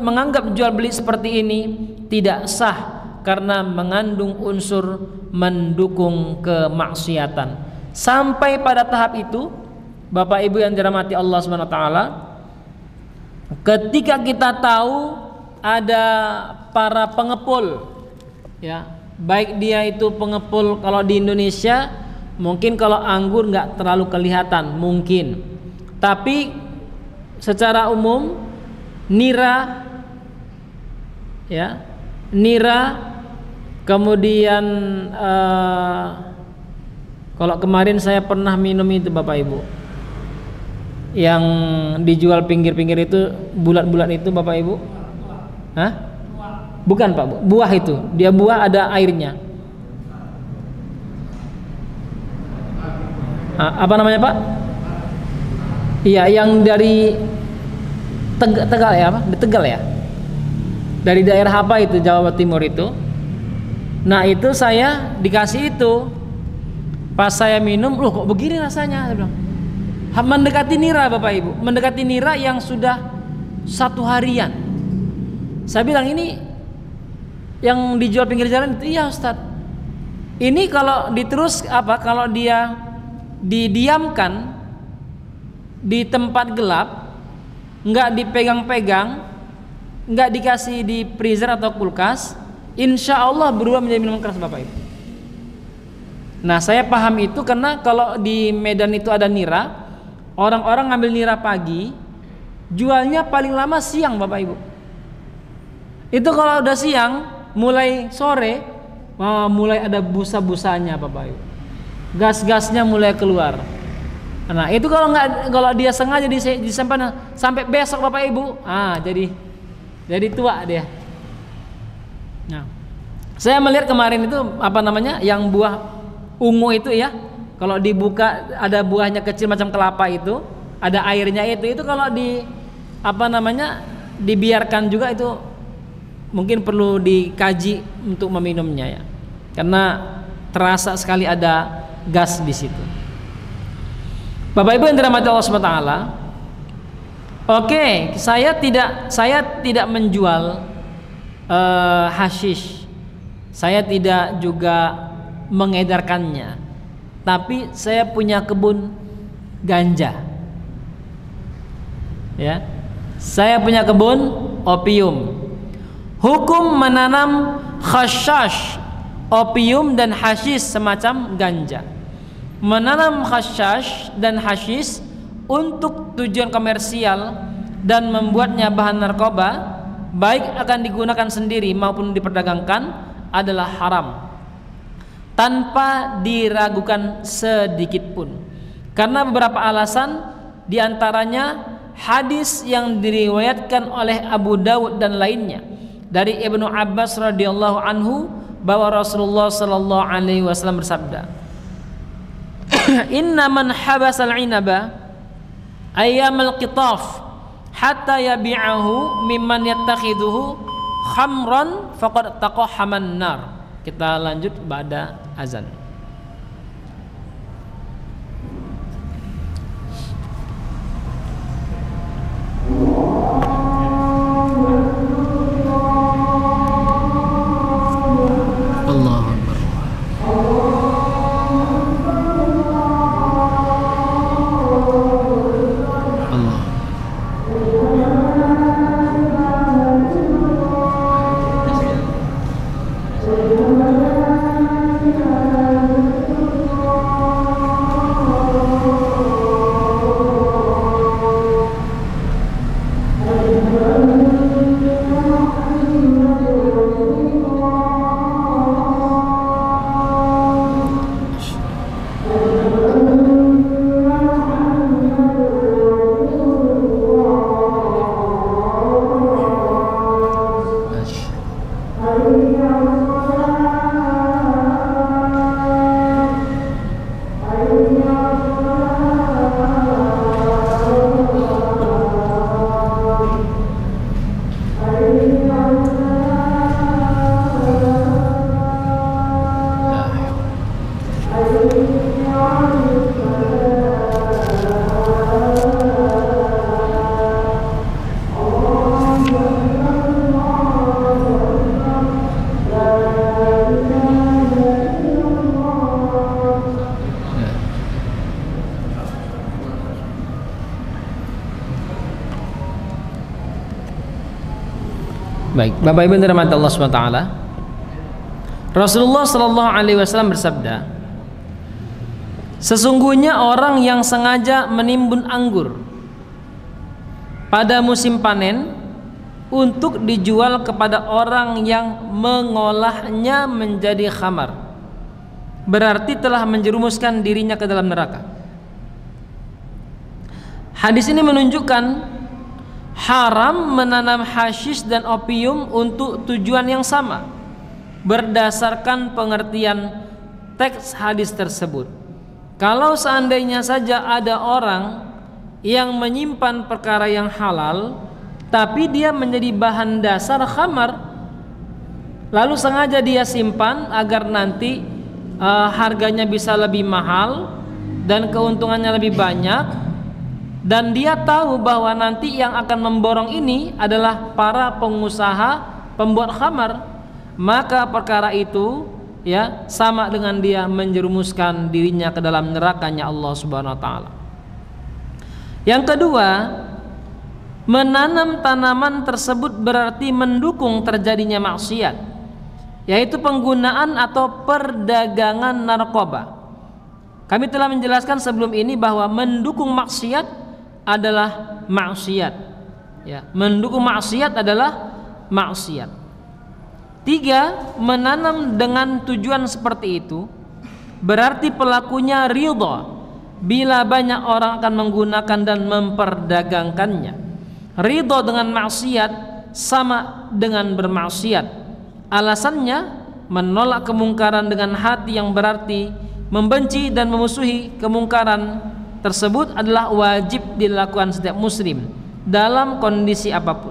menganggap jual beli seperti ini tidak sah karena mengandung unsur mendukung kemaksiatan. Sampai pada tahap itu, Bapak Ibu yang dirahmati Allah Subhanahu wa taala, ketika kita tahu ada para pengepul, ya, baik dia itu pengepul, kalau di Indonesia mungkin kalau anggur nggak terlalu kelihatan mungkin, tapi secara umum nira, ya, nira, kemudian kalau kemarin saya pernah minum itu Bapak Ibu, yang dijual pinggir-pinggir itu bulat-bulat itu Bapak Ibu, hah? Bukan Pak, buah itu, dia buah ada airnya. Apa namanya Pak? Iya, yang dari Tegal ya, apa? Di Tegal ya. Dari daerah apa itu, Jawa Timur itu. Nah itu saya dikasih itu. Pas saya minum, loh kok begini rasanya? Saya bilang, mendekati nira Bapak Ibu, mendekati nira yang sudah 1 harian. Saya bilang, ini yang dijual pinggir jalan itu, iya Ustadz. Ini kalau diterus kalau dia didiamkan di tempat gelap, nggak dipegang-pegang, nggak dikasih di freezer atau kulkas, insya Allah berubah menjadi minuman keras Bapak Ibu. Nah saya paham itu karena kalau di Medan itu ada nira, orang-orang ngambil nira pagi, jualnya paling lama siang Bapak Ibu. Itu kalau udah siang, mulai sore, mulai ada busa-busanya Bapak Ibu, gas-gasnya mulai keluar. Nah itu kalau dia sengaja disimpan sampai besok Bapak Ibu, jadi tua dia. Nah saya melihat kemarin itu yang buah ungu itu ya, kalau dibuka ada buahnya kecil macam kelapa itu, ada airnya itu kalau dibiarkan juga itu mungkin perlu dikaji untuk meminumnya ya, karena terasa sekali ada gas di situ. Bapak Ibu yang dirahmati Allah SWT, oke, saya tidak menjual hashish, saya tidak juga mengedarkannya, tapi saya punya kebun ganja, ya, saya punya kebun opium. Hukum menanam hashish, opium dan hashish semacam ganja. Menanam hashish dan hashish untuk tujuan komersial dan membuatnya bahan narkoba, baik akan digunakan sendiri maupun diperdagangkan, adalah haram tanpa diragukan sedikit pun, karena beberapa alasan, diantaranya hadis yang diriwayatkan oleh Abu Dawud dan lainnya dari Ibnu Abbas radhiyallahu anhu bahwa Rasulullah sallallahu alaihi wasallam bersabda, inna man habasal inaba ayyamal qitaf hatta yabi'ahu mimman yattakhiduhu khamran faqad taqahaman nar. Kita lanjut ba'da azan. Allahu Akbar. Allah. Baik, Bapak Ibu yang dirahmati Allah Subhanahu wa taala. Rasulullah sallallahu alaihi wasallam bersabda, sesungguhnya orang yang sengaja menimbun anggur pada musim panen untuk dijual kepada orang yang mengolahnya menjadi khamar, berarti telah menjerumuskan dirinya ke dalam neraka. Hadis ini menunjukkan haram menanam hasyis dan opium untuk tujuan yang sama berdasarkan pengertian teks hadis tersebut. Kalau seandainya saja ada orang yang menyimpan perkara yang halal tapi dia menjadi bahan dasar khamar, lalu sengaja dia simpan agar nanti harganya bisa lebih mahal dan keuntungannya lebih banyak, dan dia tahu bahwa nanti yang akan memborong ini adalah para pengusaha pembuat khamar, maka perkara itu ya sama dengan dia menjerumuskan dirinya ke dalam nerakanya Allah Subhanahu wa taala. Yang kedua, menanam tanaman tersebut berarti mendukung terjadinya maksiat, yaitu penggunaan atau perdagangan narkoba. Kami telah menjelaskan sebelum ini bahwa mendukung maksiat adalah maksiat, ya, mendukung maksiat adalah maksiat. Tiga, menanam dengan tujuan seperti itu berarti pelakunya ridha bila banyak orang akan menggunakan dan memperdagangkannya. Ridha dengan maksiat sama dengan bermaksiat. Alasannya menolak kemungkaran dengan hati yang berarti membenci dan memusuhi kemungkaran tersebut adalah wajib dilakukan setiap muslim dalam kondisi apapun.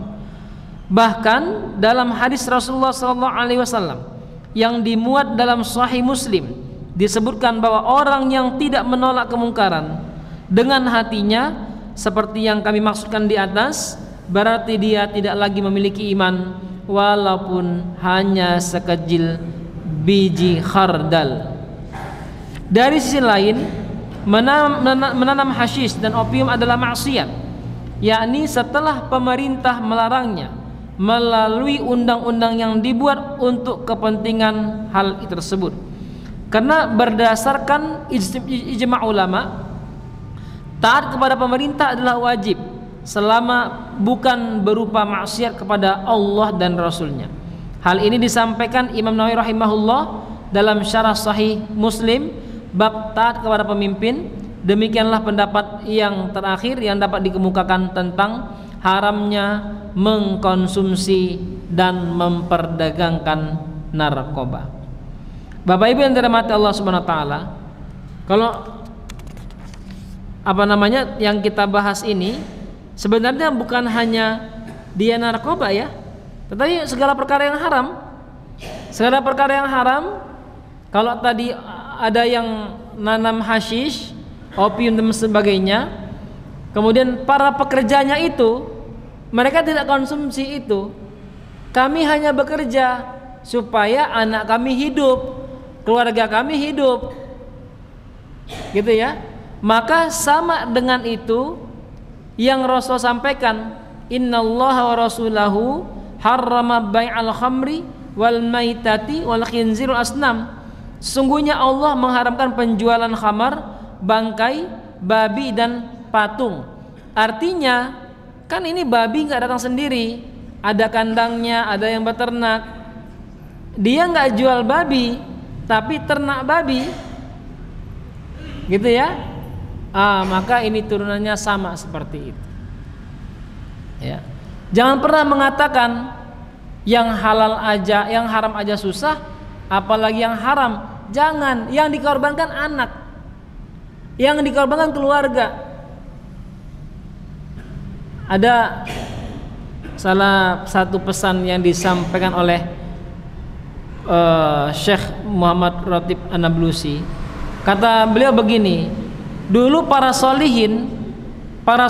Bahkan dalam hadis Rasulullah SAW yang dimuat dalam Sahih Muslim disebutkan bahwa orang yang tidak menolak kemungkaran dengan hatinya seperti yang kami maksudkan di atas, berarti dia tidak lagi memiliki iman walaupun hanya sekecil biji khardal. Dari sisi lain, menanam hasyis dan opium adalah maksiat, yakni setelah pemerintah melarangnya melalui undang-undang yang dibuat untuk kepentingan hal tersebut. Karena berdasarkan ijma' ulama, taat kepada pemerintah adalah wajib selama bukan berupa maksiat kepada Allah dan Rasulnya. Hal ini disampaikan Imam Nawawi rahimahullah dalam syarah Sahih Muslim bab taat kepada pemimpin. Demikianlah pendapat yang terakhir yang dapat dikemukakan tentang haramnya mengkonsumsi dan memperdagangkan narkoba. Bapak Ibu yang dirahmati Allah Subhanahu wa taala, kalau yang kita bahas ini sebenarnya bukan hanya dia narkoba ya, tetapi segala perkara yang haram. Segala perkara yang haram, kalau tadi ada yang nanam hasyis, opium dan sebagainya, kemudian para pekerjanya itu mereka tidak konsumsi itu. Kami hanya bekerja supaya anak kami hidup, keluarga kami hidup, gitu ya. Maka sama dengan itu yang Rasul sampaikan, innallaha wa rasulahu harrama bai'al khamri wal maitati wal khinzirul asnam. Sesungguhnya Allah mengharamkan penjualan khamar, bangkai, babi dan patung. Artinya kan ini babi nggak datang sendiri, ada kandangnya, ada yang beternak. Dia nggak jual babi, tapi ternak babi, gitu ya. Maka ini turunannya sama seperti itu. Ya. Jangan pernah mengatakan yang halal aja, yang haram aja susah, apalagi yang haram. Jangan, yang dikorbankan anak, yang dikorbankan keluarga. Ada salah satu pesan yang disampaikan oleh Syekh Muhammad Ratib An-Nablusi. Kata beliau begini, dulu para solihin, para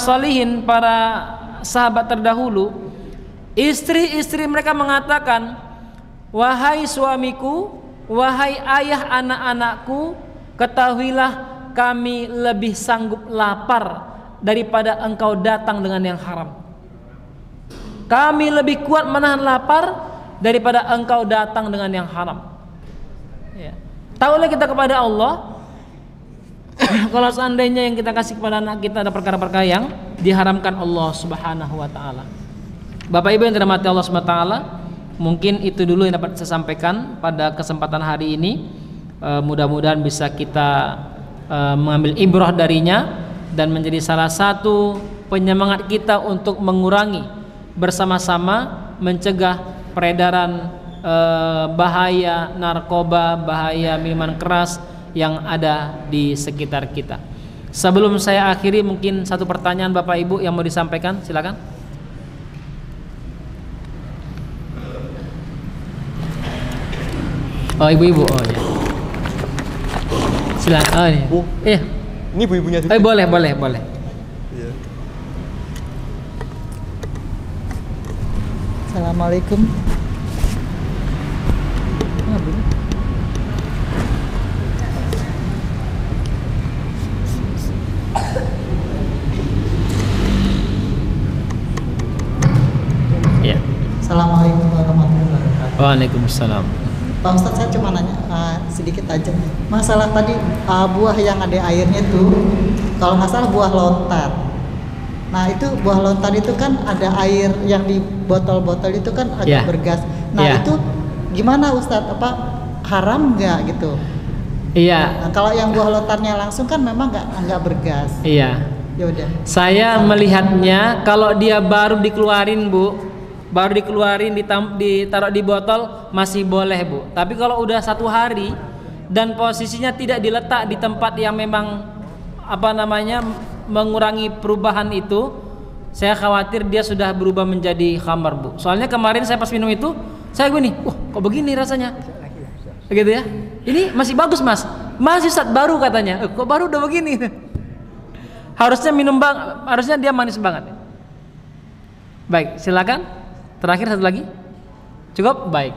sahabat terdahulu, istri-istri mereka mengatakan, wahai suamiku, wahai ayah anak-anakku, ketahuilah kami lebih sanggup lapar daripada engkau datang dengan yang haram. Kami lebih kuat menahan lapar daripada engkau datang dengan yang haram. Ya. Tahulah kita kepada Allah, kalau seandainya yang kita kasih kepada anak kita ada perkara-perkara yang diharamkan Allah Subhanahu wa taala. Bapak Ibu yang dirahmati Allah Subhanahu wa taala, mungkin itu dulu yang dapat saya sampaikan pada kesempatan hari ini. Mudah-mudahan bisa kita mengambil ibrah darinya dan menjadi salah satu penyemangat kita untuk mengurangi bersama-sama mencegah peredaran bahaya narkoba, bahaya minuman keras yang ada di sekitar kita. Sebelum saya akhiri, mungkin satu pertanyaan Bapak Ibu yang mau disampaikan, silakan. Oh, ibu-ibu. Oh ya. Silakan. Oh iya. Bu. Iya. Ini ibu-ibunya juga. Boleh. Iya. Assalamualaikum. Iya. Assalamualaikum warahmatullahi wabarakatuh. Waalaikumsalam. Pak Ustadz, saya cuma nanya sedikit aja. Masalah tadi buah yang ada airnya tuh, kalau nggak salah buah lontar. Nah itu buah lontar itu kan ada air yang di botol-botol itu kan agak bergas. Nah itu gimana Ustadz? Apa haram nggak gitu? Iya. Nah, kalau yang buah lontarnya langsung kan memang nggak bergas. Iya. Ya udah. Saya melihatnya kalau dia baru dikeluarin, Bu, baru dikeluarin ditaruh di botol masih boleh, Bu. Tapi kalau udah 1 hari dan posisinya tidak diletak di tempat yang memang mengurangi perubahan itu, saya khawatir dia sudah berubah menjadi khamar, Bu. Soalnya kemarin saya pas minum itu, saya gini, wah kok begini rasanya, begitu ya. Ini masih bagus Mas, masih saat baru katanya, kok baru udah begini. Harusnya harusnya dia manis banget. Baik, silakan. Terakhir satu lagi, cukup? Baik.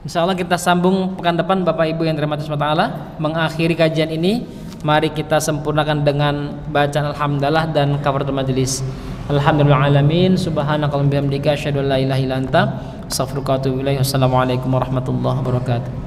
Insya Allah kita sambung pekan depan, Bapak Ibu yang dirahmati Allah Taala. Mengakhiri kajian ini, mari kita sempurnakan dengan bacaan alhamdulillah dan kafaratul majelis. Alhamdulillahalamin, subhanakallahumma bihamdika asyhadu an la ilaha illa anta astaghfiruka wa atubu ilaik. Wassalamualaikum warahmatullahi wabarakatuh.